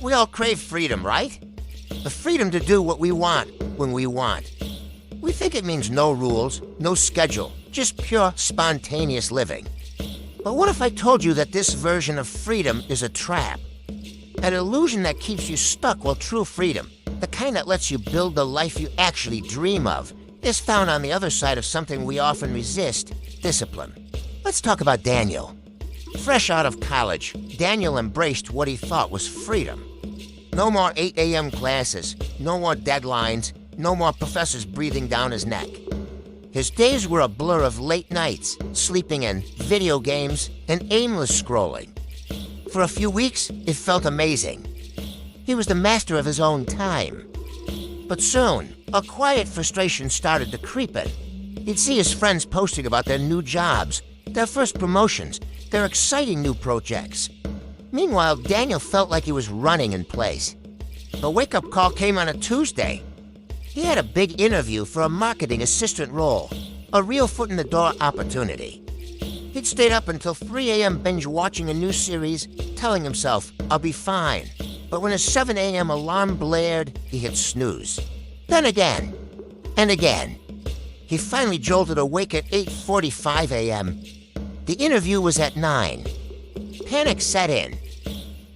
We all crave freedom, right? The freedom to do what we want when we want. We think it means no rules, no schedule, just pure spontaneous living. But what if I told you that this version of freedom is a trap? An illusion that keeps you stuck, while true freedom, the kind that lets you build the life you actually dream of, is found on the other side of something we often resist: discipline. Let's talk about Daniel. Fresh out of college, Daniel embraced what he thought was freedom. No more 8 a.m. classes, no more deadlines, no more professors breathing down his neck. His days were a blur of late nights, sleeping in, video games, and aimless scrolling. For a few weeks, it felt amazing. He was the master of his own time. But soon, a quiet frustration started to creep in. He'd see his friends posting about their new jobs, their first promotions, their exciting new projects. Meanwhile, Daniel felt like he was running in place. The wake-up call came on a Tuesday. He had a big interview for a marketing assistant role, a real foot-in-the-door opportunity. He'd stayed up until 3 a.m. binge-watching a new series, telling himself, "I'll be fine." But when his 7 a.m. alarm blared, he hit snooze. Then again, and again. He finally jolted awake at 8:45 a.m. The interview was at 9. Panic set in.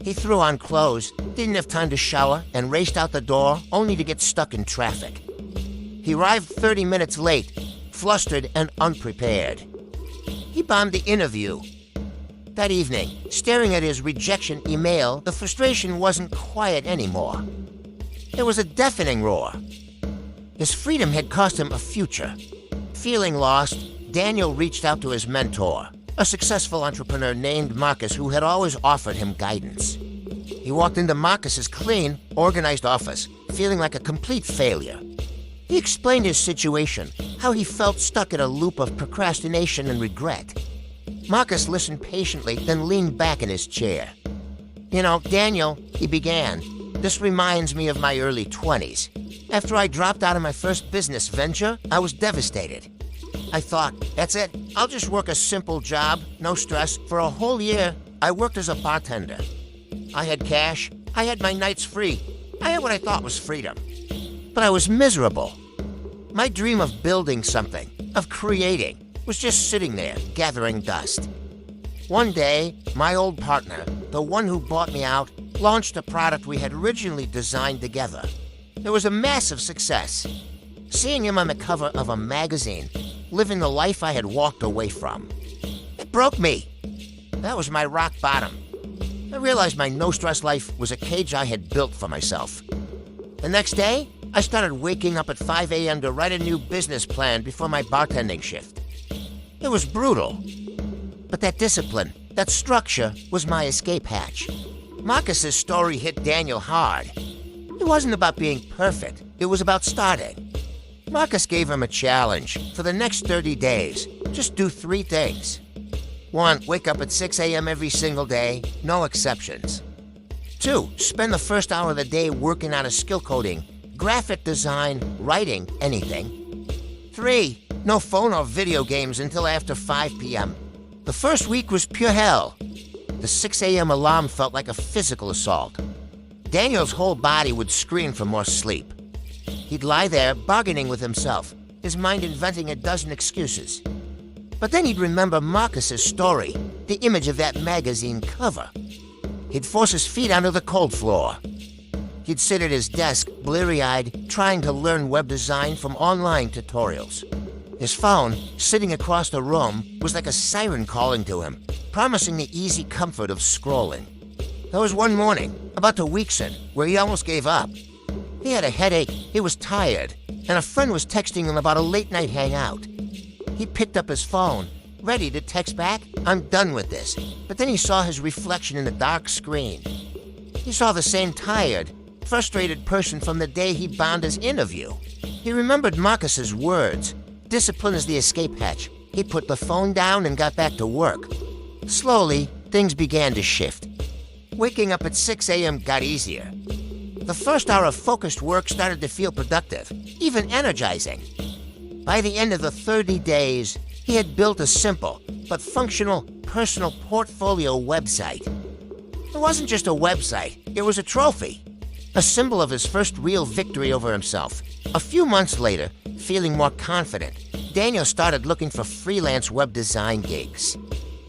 He threw on clothes, didn't have time to shower, and raced out the door, only to get stuck in traffic. He arrived 30 minutes late, flustered and unprepared. He bombed the interview. That evening, staring at his rejection email, the frustration wasn't quiet anymore. It was a deafening roar. His freedom had cost him a future. Feeling lost, Daniel reached out to his mentor, a successful entrepreneur named Marcus, who had always offered him guidance. He walked into Marcus's clean, organized office, feeling like a complete failure. He explained his situation, how he felt stuck in a loop of procrastination and regret. Marcus listened patiently, then leaned back in his chair. "You know, Daniel," he began, "this reminds me of my early 20s. After I dropped out of my first business venture, I was devastated. I thought, that's it, I'll just work a simple job, no stress. For a whole year, I worked as a bartender. I had cash, I had my nights free, I had what I thought was freedom. But I was miserable. My dream of building something, of creating, was just sitting there, gathering dust. One day, my old partner, the one who bought me out, launched a product we had originally designed together. It was a massive success. Seeing him on the cover of a magazine, living the life I had walked away from, it broke me. That was my rock bottom. I realized my no-stress life was a cage I had built for myself. The next day, I started waking up at 5 a.m. to write a new business plan before my bartending shift. It was brutal. But that discipline, that structure, was my escape hatch. Marcus's story hit Daniel hard. It wasn't about being perfect. It was about starting. Marcus gave him a challenge. For the next 30 days, just do 3 things. 1, wake up at 6 a.m. every single day, no exceptions. 2, spend the first hour of the day working on a skill coding, graphic design, writing, anything. 3, no phone or video games until after 5 p.m. The first week was pure hell. The 6 a.m. alarm felt like a physical assault. Daniel's whole body would scream for more sleep. He'd lie there, bargaining with himself, his mind inventing a dozen excuses. But then he'd remember Marcus's story, the image of that magazine cover. He'd force his feet onto the cold floor. He'd sit at his desk, bleary-eyed, trying to learn web design from online tutorials. His phone, sitting across the room, was like a siren calling to him, promising the easy comfort of scrolling. There was one morning, about 2 weeks in, where he almost gave up. He had a headache, he was tired, and a friend was texting him about a late-night hangout. He picked up his phone, ready to text back, "I'm done with this." But then he saw his reflection in the dark screen. He saw the same tired, frustrated person from the day he bombed his interview. He remembered Marcus's words. Discipline is the escape hatch. He put the phone down and got back to work. Slowly, things began to shift. Waking up at 6 a.m. got easier. The first hour of focused work started to feel productive, even energizing. By the end of the 30 days, he had built a simple but functional personal portfolio website. It wasn't just a website, it was a trophy. A symbol of his first real victory over himself. A few months later, feeling more confident, Daniel started looking for freelance web design gigs.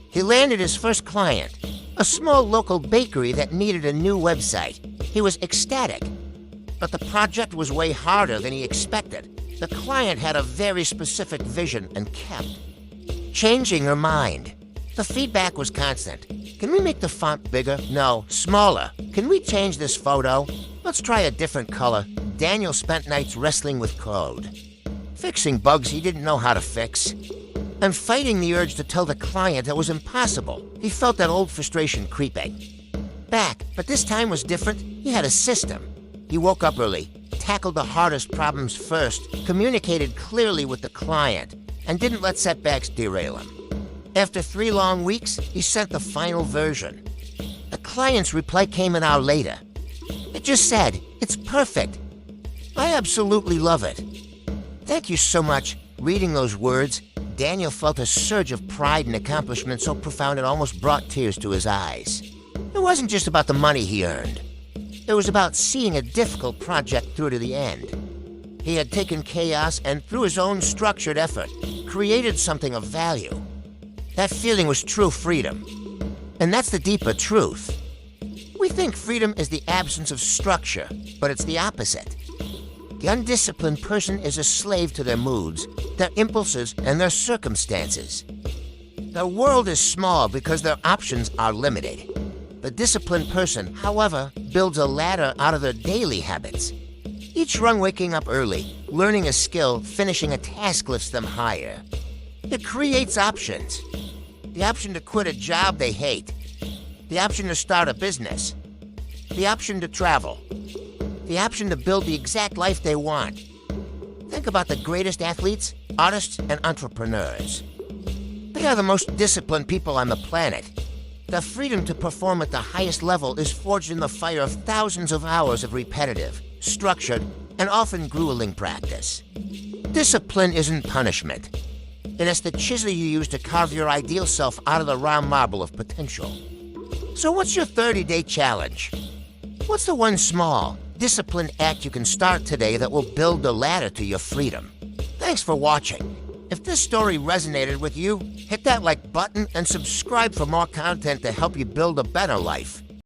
He landed his first client, a small local bakery that needed a new website. He was ecstatic. But the project was way harder than he expected. The client had a very specific vision and kept changing her mind. The feedback was constant. Can we make the font bigger? No, smaller. Can we change this photo? Let's try a different color. Daniel spent nights wrestling with code, fixing bugs he didn't know how to fix, and fighting the urge to tell the client it was impossible. He felt that old frustration creeping back, but this time was different. He had a system. He woke up early, tackled the hardest problems first, communicated clearly with the client, and didn't let setbacks derail him. After 3 long weeks, he sent the final version. The client's reply came an hour later. It just said, "It's perfect. I absolutely love it." Thank you so much. Reading those words, Daniel felt a surge of pride and accomplishment so profound it almost brought tears to his eyes. It wasn't just about the money he earned. It was about seeing a difficult project through to the end. He had taken chaos and, through his own structured effort, created something of value. That feeling was true freedom. And that's the deeper truth. We think freedom is the absence of structure, but it's the opposite. The undisciplined person is a slave to their moods, their impulses, and their circumstances. Their world is small because their options are limited. The disciplined person, however, builds a ladder out of their daily habits. Each run waking up early, learning a skill, finishing a task lifts them higher. It creates options. The option to quit a job they hate. The option to start a business. The option to travel. The option to build the exact life they want. Think about the greatest athletes, artists, and entrepreneurs. They are the most disciplined people on the planet. The freedom to perform at the highest level is forged in the fire of thousands of hours of repetitive, structured, and often grueling practice. Discipline isn't punishment. It is the chisel you use to carve your ideal self out of the round marble of potential. So what's your 30-day challenge? What's the one small, disciplined act you can start today that will build the ladder to your freedom? Thanks for watching. If this story resonated with you, hit that like button and subscribe for more content to help you build a better life.